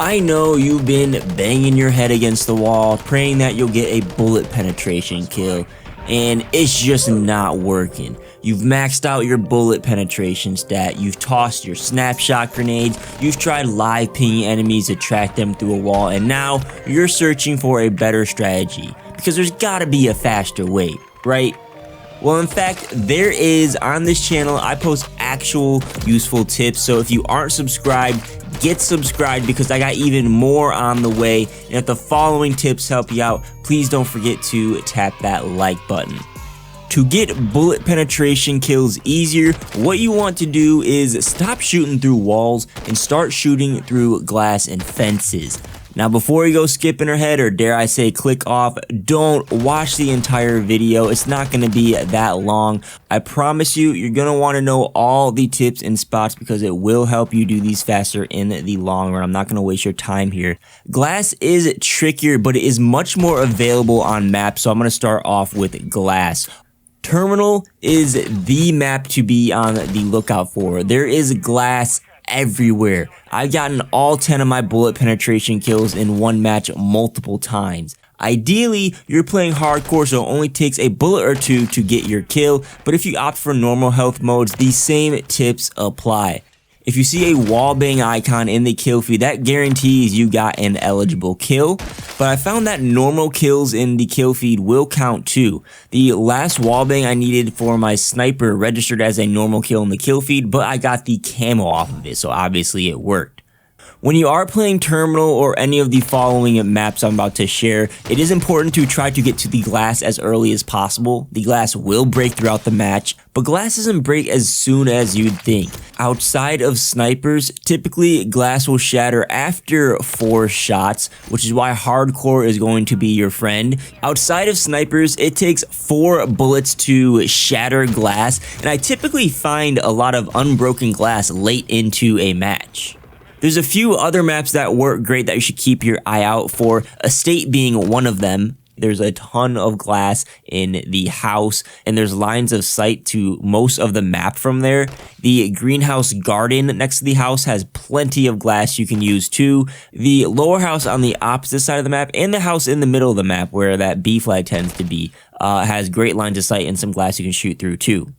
I know you've been banging your head against the wall, praying that you'll get a bullet penetration kill, and it's just not working. You've maxed out your bullet penetration stat, you've tossed your snapshot grenades, you've tried live pinging enemies to track them through a wall, and now you're searching for a better strategy, because there's gotta be a faster way, right? Well, in fact, there is. On this channel, I post actual useful tips, so if you aren't subscribed, get subscribed because I got even more on the way, and if the following tips help you out, please don't forget to tap that like button. To get bullet penetration kills easier, what you want to do is stop shooting through walls and start shooting through glass and fences. Now before you go skipping ahead, or dare I say click off, don't watch the entire video. It's not going to be that long. I promise you, you're going to want to know all the tips and spots because it will help you do these faster in the long run. I'm not going to waste your time here. Glass is trickier, but it is much more available on maps, so I'm going to start off with glass. Terminal is the map to be on the lookout for. There is glass everywhere. I've gotten all 10 of my bullet penetration kills in one match multiple times. Ideally, you're playing hardcore, so it only takes a bullet or two to get your kill, but if you opt for normal health modes, these same tips apply. If you see a wallbang icon in the kill feed, that guarantees you got an eligible kill, but I found that normal kills in the kill feed will count too. The last wallbang I needed for my sniper registered as a normal kill in the kill feed, but I got the camo off of it, so obviously it worked. When you are playing Terminal or any of the following maps I'm about to share, it is important to try to get to the glass as early as possible. The glass will break throughout the match, but glass doesn't break as soon as you'd think. Outside of snipers, typically glass will shatter after 4 shots, which is why hardcore is going to be your friend. Outside of snipers, it takes 4 bullets to shatter glass, and I typically find a lot of unbroken glass late into a match. There's a few other maps that work great that you should keep your eye out for, Estate being one of them. There's a ton of glass in the house, and there's lines of sight to most of the map from there. The greenhouse garden next to the house has plenty of glass you can use too. The lower house on the opposite side of the map, and the house in the middle of the map where that B flag tends to be, has great lines of sight and some glass you can shoot through too.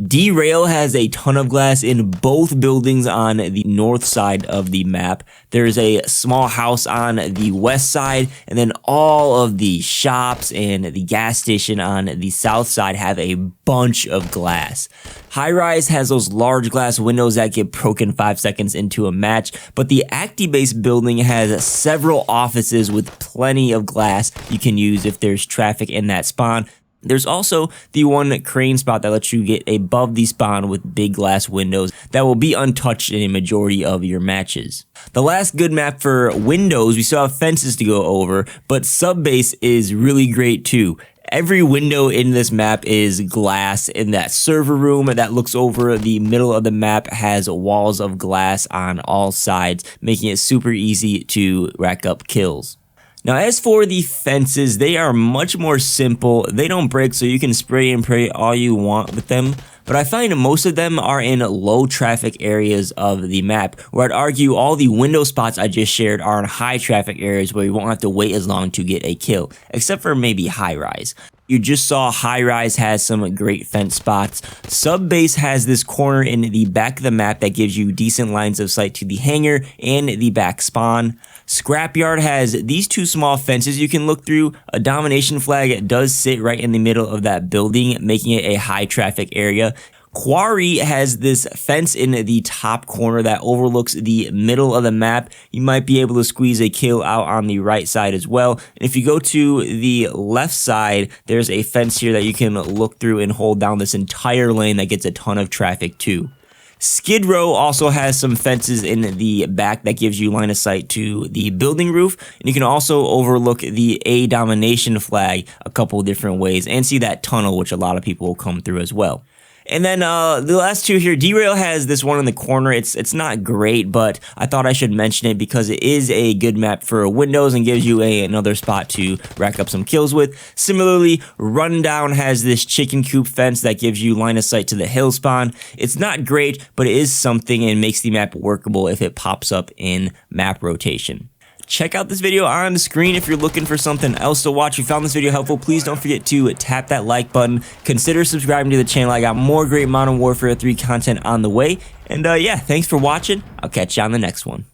D-Rail has a ton of glass in both buildings on the north side of the map. There's a small house on the west side, and then all of the shops and the gas station on the south side have a bunch of glass. High-rise has those large glass windows that get broken 5 seconds into a match, but the Acti-Base building has several offices with plenty of glass you can use if there's traffic in that spawn. There's also the one crane spot that lets you get above the spawn with big glass windows that will be untouched in a majority of your matches. The last good map for windows, we still have fences to go over, but sub-base is really great too. Every window in this map is glass, and that server room that looks over the middle of the map has walls of glass on all sides, making it super easy to rack up kills. Now as for the fences, they are much more simple. They don't break, so you can spray and pray all you want with them. But I find most of them are in low traffic areas of the map, where I'd argue all the window spots I just shared are in high traffic areas where you won't have to wait as long to get a kill, except for maybe high rise. You just saw high rise has some great fence spots. Sub base has this corner in the back of the map that gives you decent lines of sight to the hangar and the back spawn. Scrapyard has these 2 small fences you can look through. A domination flag does sit right in the middle of that building, making it a high traffic area. Quarry has this fence in the top corner that overlooks the middle of the map. You might be able to squeeze a kill out on the right side as well. And if you go to the left side, there's a fence here that you can look through and hold down this entire lane that gets a ton of traffic too. Skid Row also has some fences in the back that gives you line of sight to the building roof, and you can also overlook the A domination flag a couple different ways and see that tunnel, which a lot of people will come through as well. And then the last two here, Derail has this one in the corner. It's not great, but I thought I should mention it because it is a good map for Windows and gives you another spot to rack up some kills with. Similarly, Rundown has this chicken coop fence that gives you line of sight to the hill spawn. It's not great, but it is something and makes the map workable if it pops up in map rotation. Check out this video on the screen if you're looking for something else to watch. If you found this video helpful, please don't forget to tap that like button. Consider subscribing to the channel. I got more great Modern Warfare 3 content on the way. And yeah, thanks for watching. I'll catch you on the next one.